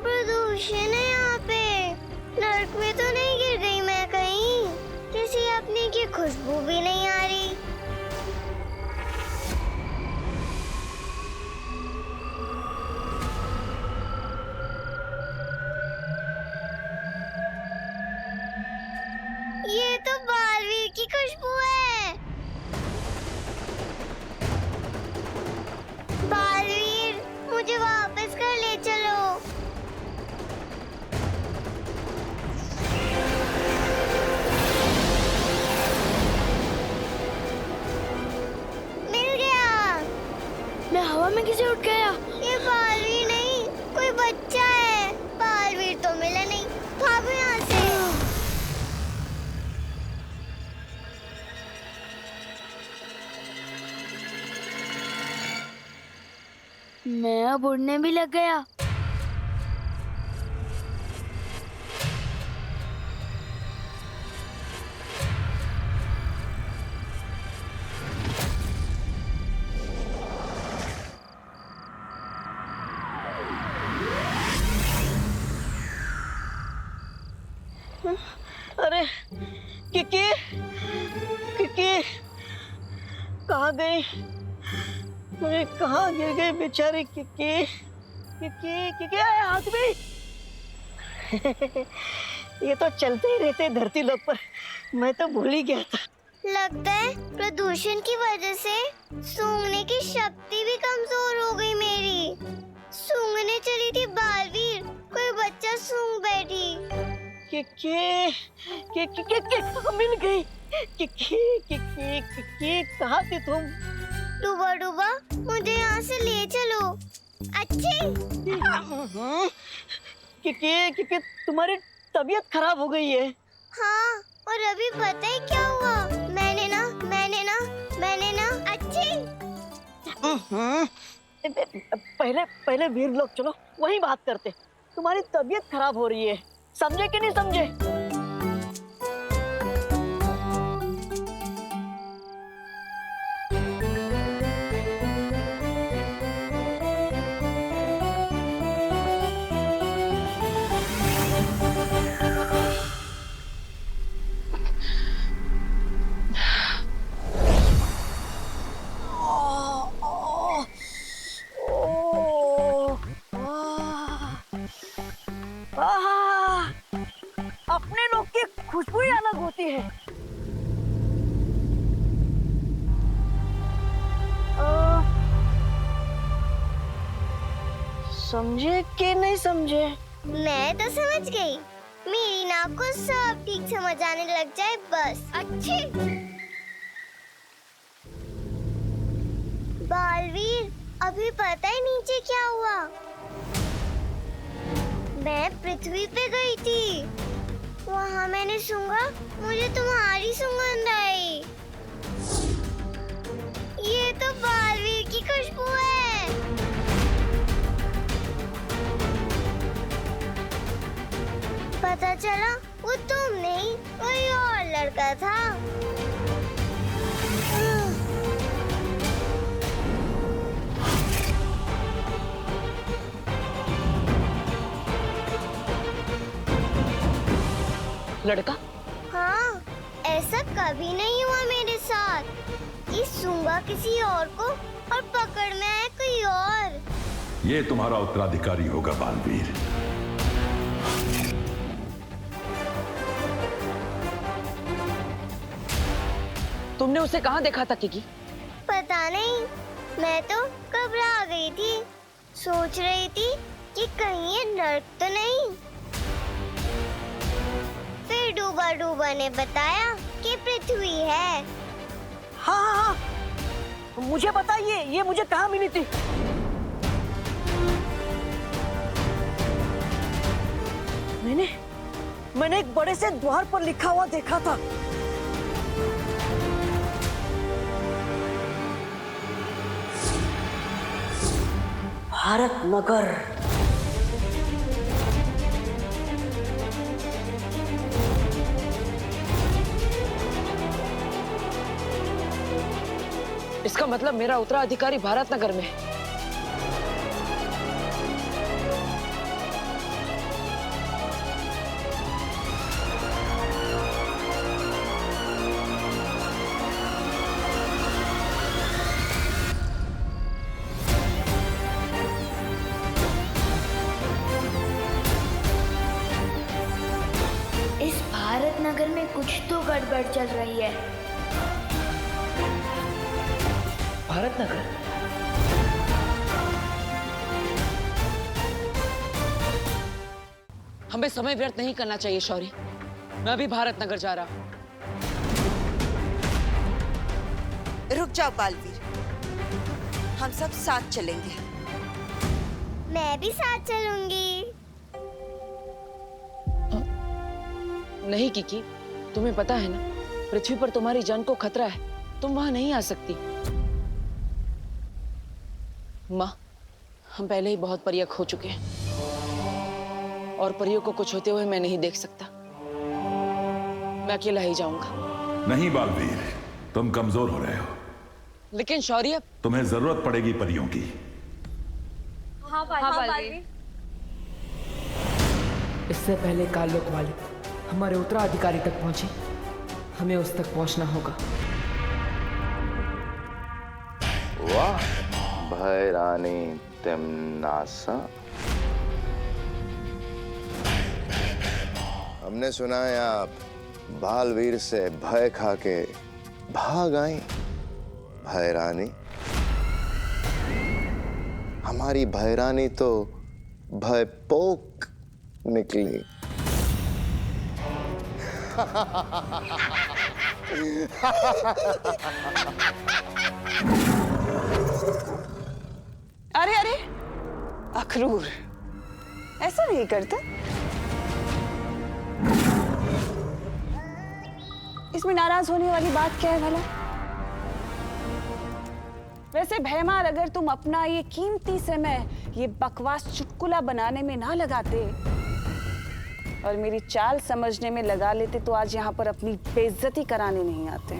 प्रदूषण है यहाँ पे। नर्क में तो नहीं गिर गई मैं कहीं? किसी अपने की खुशबू भी नहीं आ रही। ये तो बालवीर की खुशबू है। बालवीर, मुझे वापस घर ले चलो। मिल गया। मैं हवा में कैसे उठ गया? ये बालवीर नहीं, कोई बच्चा है। बालवीर तो मिला नहीं। भागो यहाँ से। मैं अब उड़ने भी लग गया। अरे किकी, किकी कहाँ गई? मुझे कहाँ गिर गई बेचारी किकी? किकी, किकी हाथ में। ये तो चलते ही रहते धरती लोक पर। मैं तो भूल ही गया था। लगता है प्रदूषण की वजह से सूंघने की शक्ति भी कमजोर हो गई मेरी। सूंघने चली थी बालवीर, कोई बच्चा सूंघ बैठी। किकी, किकी, किकी मिल गई। किकी, किकी, किकी कहाँ थी तुम? डूबा डूबा, मुझे यहाँ से ले चलो। अच्छी। किकी, किकी तुम्हारी तबीयत खराब हो गई है। हाँ, और अभी पता है क्या हुआ? मैंने ना अच्छी। पहले वीर लोग चलो वही बात करते। तुम्हारी तबीयत खराब हो रही है, समझे कि नहीं समझे? अपने लोग की खुशबू ही अलग होती है। समझे कि नहीं समझे? मैं तो समझ गई। मेरी नाक को सब ठीक समझ आने लग जाए बस। अच्छी। बालवीर, अभी पता है नीचे क्या हुआ? मैं पृथ्वी पे गई थी। वहाँ मैंने सूंघा, मुझे तुम्हारी सुगंध आई। ये तो बालवीर की खुशबू है। पता चला वो तुम नहीं, कोई और लड़का था। लड़का? हाँ, ऐसा कभी नहीं हुआ मेरे साथ कि सूंघा किसी और को और पकड़ में आया कोई और। ये तुम्हारा उत्तराधिकारी होगा बालवीर। तुमने उसे कहाँ देखा था किकी? पता नहीं, मैं तो घबरा गई थी। सोच रही थी कि कहीं ये नर्क तो नहीं। फिर डूबा डूबा ने बताया कि पृथ्वी है। हाँ हाँ हाँ, मुझे बताइए ये मुझे कहाँ मिली थी? मैंने एक बड़े से द्वार पर लिखा हुआ देखा था। भारत नगर। इसका मतलब मेरा उत्तराधिकारी भारत नगर में है। नगर में कुछ तो गड़बड़ चल रही है। भारत नगर? हमें समय व्यर्थ नहीं करना चाहिए शौर्य। मैं अभी भारत नगर जा रहा हूँ। रुक जाओ बालवीर, हम सब साथ चलेंगे। मैं भी साथ चलूंगी। नहीं किकी, तुम्हें पता है ना, पृथ्वी पर तुम्हारी जान को खतरा है। तुम वहां नहीं आ सकती। माँ, हम पहले ही बहुत परियां खो चुके हैं और परियों को कुछ होते हुए मैं नहीं देख सकता। मैं अकेला ही जाऊंगा। नहीं बालवीर, तुम कमजोर हो रहे हो। लेकिन शौर्य, तुम्हें जरूरत पड़ेगी परियों की। हाँ बालवीर। इससे पहले काललोक वाले हमारे उत्तराधिकारी तक पहुंचे, हमें उस तक पहुंचना होगा। वाह भैरानी तिम्नासा, हमने सुना है आप बालवीर से भय खा के भाग आई। भैरानी, हमारी भैरानी तो भयपोक निकली। अरे अरे अखरूर, ऐसा नहीं करता। इसमें नाराज होने वाली बात क्या है भला? वैसे भैमार, अगर तुम अपना ये कीमती समय ये बकवास चुटकुला बनाने में ना लगाते और मेरी चाल समझने में लगा लेते तो आज यहाँ पर अपनी बेइज्जती कराने नहीं आते।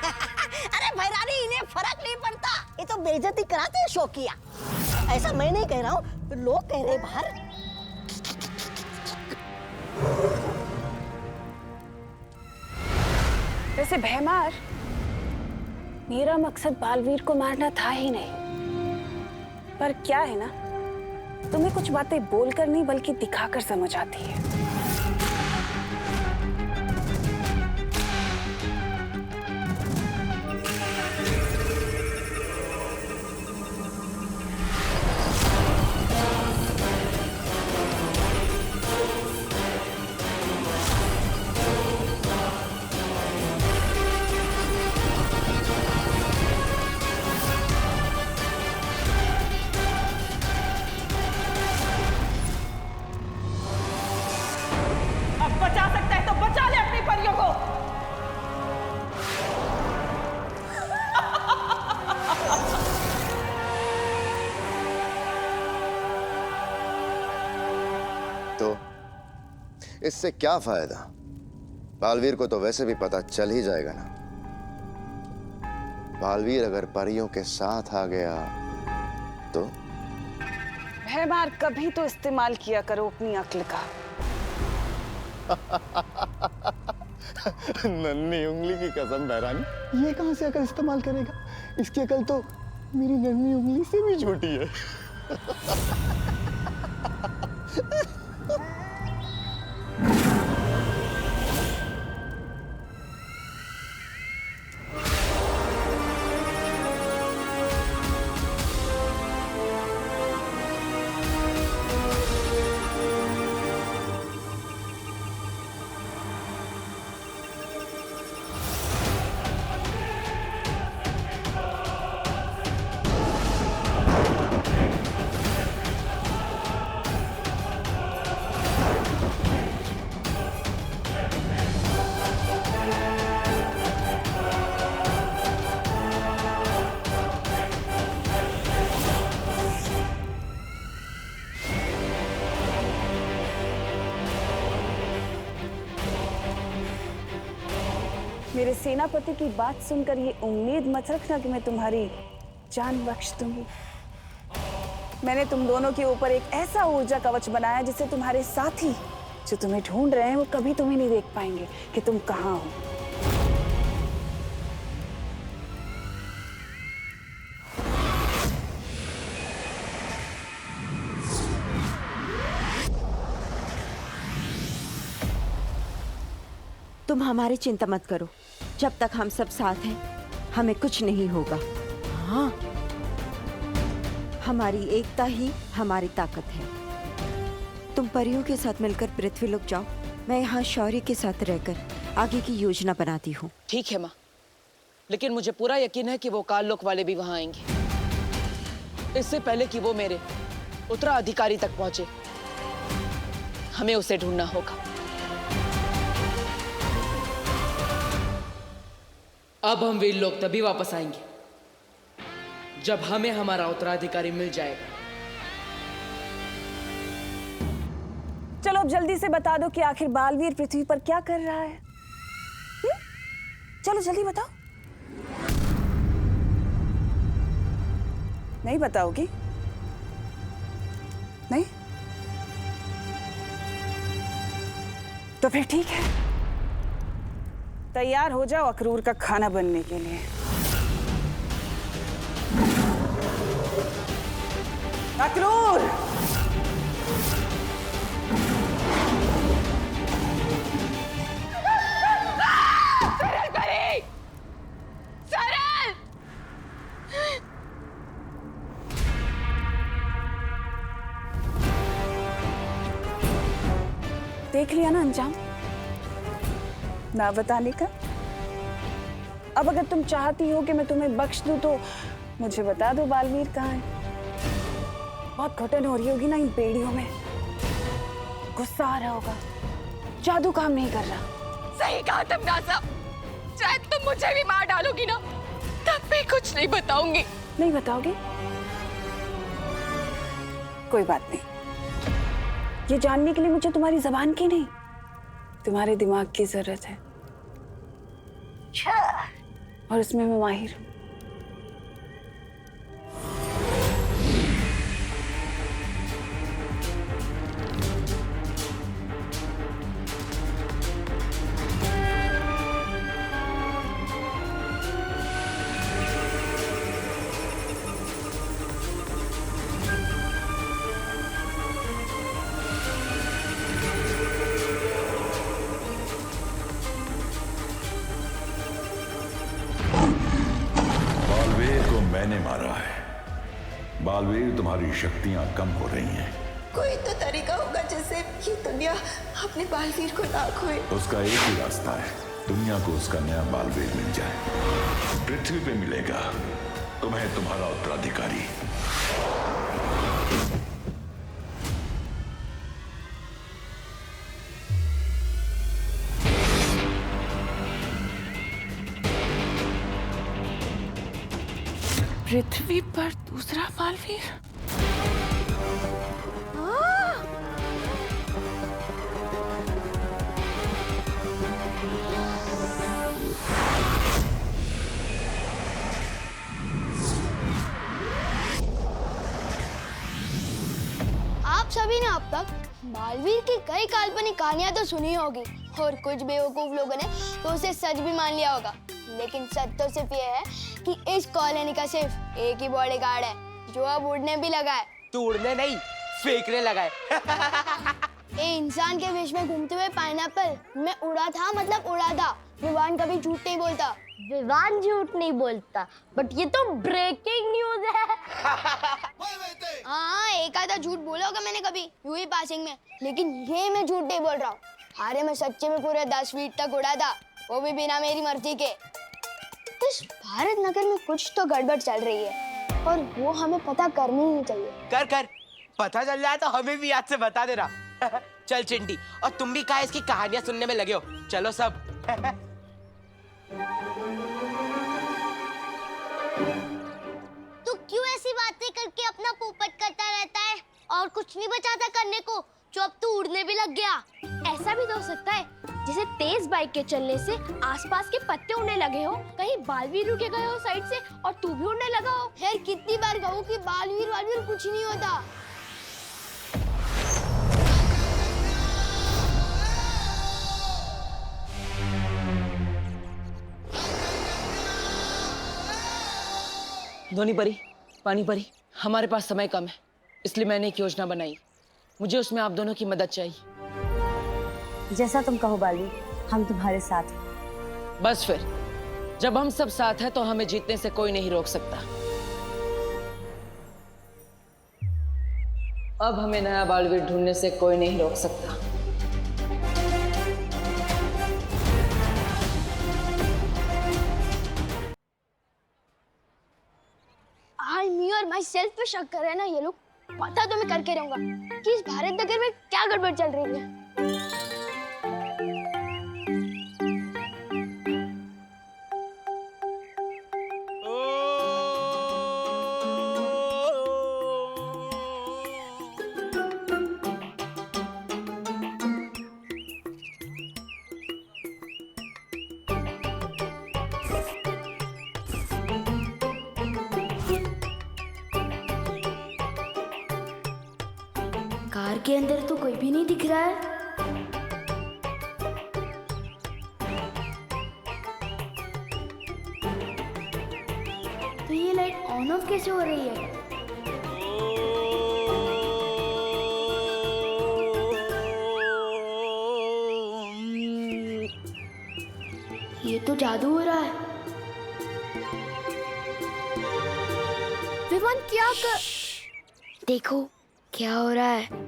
अरे भैरानी, इन्हें फर्क नहीं पड़ता, ये तो बेइज्जती कराते हैं शौकिया। ऐसा मैं नहीं कह रहा हूँ, लोग कह रहे बाहर। वैसे भैमार, मेरा मकसद बालवीर को मारना था ही नहीं। पर क्या है ना, तुम्हें कुछ बातें बोलकर नहीं बल्कि दिखाकर समझ आती है। बचा सकता है तो बचा ले अपनी परियों को। तो इससे क्या फायदा? बालवीर को तो वैसे भी पता चल ही जाएगा ना। बालवीर अगर परियों के साथ आ गया तो? भैमार, कभी तो इस्तेमाल किया करो अपनी अक्ल का। नन्ही उंगली की कसम भैरानी, ये कहां से अकल इस्तेमाल करेगा? इसकी अकल तो मेरी नन्ही उंगली से भी छोटी है। मेरे सेनापति की बात सुनकर ये उम्मीद मत रखना कि मैं तुम्हारी जान बख्श दूंगी। मैंने तुम दोनों के ऊपर एक ऐसा ऊर्जा कवच बनाया जिससे तुम्हारे साथी जो तुम्हें ढूंढ रहे हैं वो कभी तुम्हें नहीं देख पाएंगे कि तुम कहाँ हो। तुम हमारी चिंता मत करो, जब तक हम सब साथ हैं हमें कुछ नहीं होगा। हाँ, हमारी एकता ही हमारी ताकत है। तुम परियों के साथ मिलकर पृथ्वीलोक जाओ, मैं यहाँ शौर्य के साथ रहकर आगे की योजना बनाती हूँ। ठीक है माँ, लेकिन मुझे पूरा यकीन है कि वो काललोक वाले भी वहां आएंगे। इससे पहले कि वो मेरे उत्तराधिकारी तक पहुंचे, हमें उसे ढूंढना होगा। अब हम वीर लोग तभी वापस आएंगे जब हमें हमारा उत्तराधिकारी मिल जाएगा। चलो अब जल्दी से बता दो कि आखिर बालवीर पृथ्वी पर क्या कर रहा है। चलो जल्दी बताओ। नहीं बताओगी? नहीं? तो फिर ठीक है, तैयार हो जाओ अक्रूर का खाना बनने के लिए। अक्रूर! देख लिया ना अंजाम ना बताने का। अब अगर तुम चाहती हो कि मैं तुम्हें बख्श दूं तो मुझे बता दो बालवीर कहाँ है। बहुत घुटन हो रही होगी ना इन बेड़ियों में, गुस्सा आ रहा होगा, जादू काम नहीं कर रहा। सही कहा तुम नाज़ा, चाहे तुम मुझे भी मार डालोगी ना, तब भी कुछ नहीं बताऊंगी। नहीं बताओगी? कोई बात नहीं, ये जानने के लिए मुझे तुम्हारी जबान की नहीं, तुम्हारे दिमाग की जरूरत है, और इसमें मैं माहिर हूं। मैंने मारा है। बालवीर, तुम्हारी शक्तियां कम हो रही हैं। कोई तो तरीका होगा जिससे ये दुनिया अपने बालवीर को ना खोए। उसका एक ही रास्ता है, दुनिया को उसका नया बालवीर मिल जाए। पृथ्वी पे मिलेगा तुम्हें तुम्हारा उत्तराधिकारी। पृथ्वी पर दूसरा बालवीर? आप सभी ने अब तक बालवीर की कई काल्पनिक कहानियां तो सुनी होगी और कुछ बेवकूफ लोगों ने तो उसे सच भी मान लिया होगा, लेकिन सच तो सिर्फ ये है कि इस कॉलोनी का सिर्फ एक ही बॉडीगार्ड है जो अब उड़ने भी लगा है। तू उड़ने नहीं, फेंकने लगा है। ये इंसान के वेश में घूमते हुए पाइनएप्पल मैं उड़ा था, मतलब उड़ा था। विवान कभी झूठ नहीं बोलता। विवान झूठ नहीं बोलता, बट ये तो ब्रेकिंग न्यूज है। हाँ, एक आधा झूठ बोला होगा मैंने कभी यूं ही पासिंग में, लेकिन ये मैं झूठ नहीं बोल रहा हूँ। अरे मैं सच्चे में पूरे 10 फीट तक उड़ा था, वो भी बिना मेरी मर्जी के। इस भारत नगर में कुछ तो गड़बड़ चल रही है और वो हमें पता करनी ही चाहिए। कर कर, पता चल जाए तो हमें भी याद से बता देना। चल चिंटी, और तुम भी कहा इसकी कहानियां सुनने में लगे हो, चलो सब। तू क्यों ऐसी बातें करके अपना पोपट करता रहता है और कुछ नहीं बचाता करने को, जो अब तू उड़ने भी लग गया। ऐसा भी तो हो सकता है जैसे तेज बाइक के चलने से आसपास के पत्ते उड़ने लगे हो, कहीं बालवीर रुके गए हो साइड से और तू भी उड़ने लगा हो। यार कितनी बार कहूँ कि बालवीर कुछ नहीं होता। धोनी परी, पानी परी, हमारे पास समय कम है, इसलिए मैंने एक योजना बनाई। मुझे उसमें आप दोनों की मदद चाहिए। जैसा तुम कहो बालवीर, हम तुम्हारे साथ हैं। बस फिर, जब हम सब साथ हैं तो हमें जीतने से कोई नहीं रोक सकता। अब हमें नया बालवीर ढूंढने से कोई नहीं रोक सकता। आई मी और माई सेल्फ पे शक कर रहे हैं ना ये लोग। पता तो मैं करके रहूंगा कि इस भारत नगर में क्या गड़बड़ चल रही है। कार के अंदर तो कोई भी नहीं दिख रहा है। तो ये लाइट ऑन ऑफ कैसे हो रही है? ये तो जादू हो रहा है। विवान क्या कर... देखो क्या हो रहा है।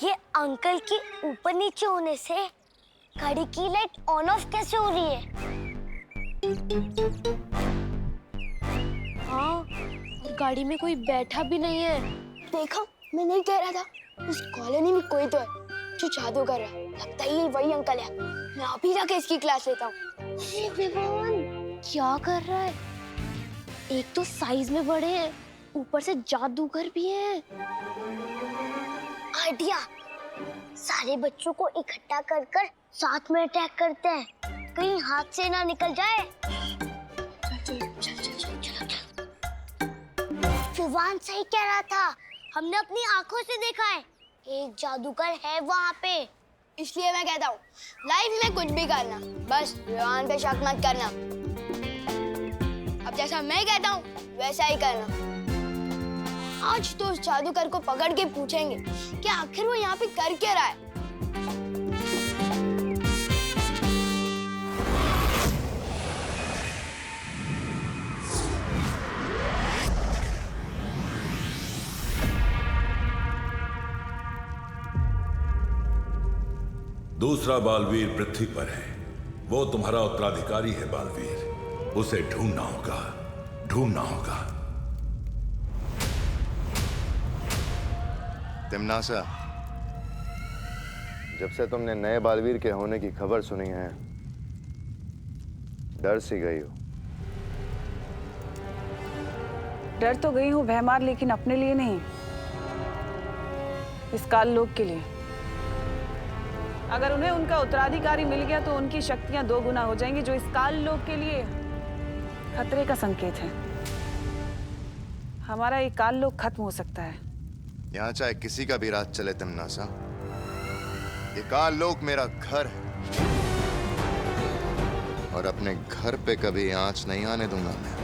ये अंकल के ऊपर नीचे होने से गाड़ी की लाइट ऑन ऑफ कैसे हो रही है? हाँ, गाड़ी में कोई बैठा भी नहीं है। देखा, मैं नहीं कह रहा था उस कॉलोनी में कोई तो है जो जादू कर रहा है। लगता है ये वही अंकल है। मैं अभी जाके इसकी क्लास लेता हूँ। क्या कर रहा है? एक तो साइज में बड़े हैं, ऊपर से जादूगर भी हैं। आइडिया, सारे बच्चों को इकट्ठा कर कर साथ में अटैक करते हैं, कहीं हाथ से ना निकल जाए। विवान सही कह रहा था, हमने अपनी आंखों से देखा है, एक जादूगर है वहाँ पे। इसलिए मैं कहता हूँ लाइफ में कुछ भी करना, बस विवान पे शक मत करना। अब जैसा मैं कहता हूँ वैसा ही करना। आज तो उस जादूगर को पकड़ के पूछेंगे कि आखिर वो यहाँ पे कर क्या रहा है। दूसरा बालवीर पृथ्वी पर है, वो तुम्हारा उत्तराधिकारी है बालवीर। उसे ढूंढना होगा, ढूंढना होगा। तिम्नासा, जब से तुमने नए बालवीर के होने की खबर सुनी है, डर सी गई हो। डर तो गई हूँ भैमार, लेकिन अपने लिए नहीं, इस काल लोक के लिए। अगर उन्हें उनका उत्तराधिकारी मिल गया तो उनकी शक्तियां 2 गुना हो जाएंगी, जो इस काल लोक के लिए खतरे का संकेत है। हमारा ये काल लोक खत्म हो सकता है। यहाँ चाहे किसी का भी राज चले तिम्नासा, ये काल लोक मेरा घर है और अपने घर पे कभी आंच नहीं आने दूंगा मैं।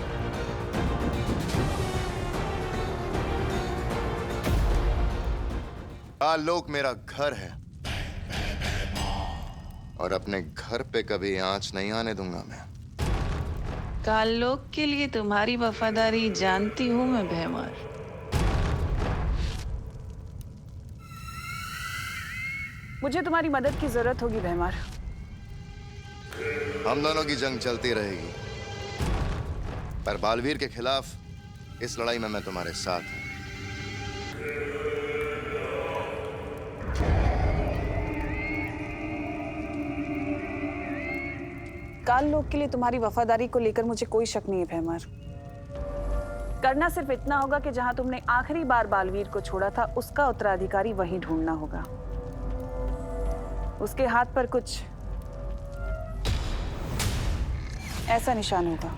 काल लोक मेरा घर है और अपने घर पे कभी आंच नहीं आने दूंगा मैं। काल लोक के लिए तुम्हारी वफादारी जानती हूँ मैं भैमार। मुझे तुम्हारी मदद की जरूरत होगी भैमार। हम दोनों की जंग चलती रहेगी, पर बालवीर के खिलाफ इस लड़ाई में मैं तुम्हारे साथ हूं। काल लोक के लिए तुम्हारी वफादारी को लेकर मुझे कोई शक नहीं है भैमार। करना सिर्फ इतना होगा कि जहां तुमने आखिरी बार बालवीर को छोड़ा था, उसका उत्तराधिकारी वहीं ढूंढना होगा। उसके हाथ पर कुछ ऐसा निशान होगा।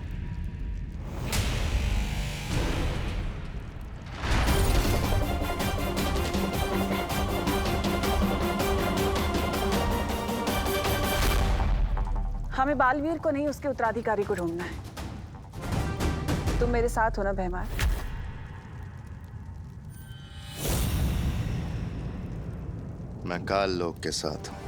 हमें बालवीर को नहीं, उसके उत्तराधिकारी को ढूंढना है। तुम मेरे साथ हो ना भैमार? मैं काल लोक के साथ हूं।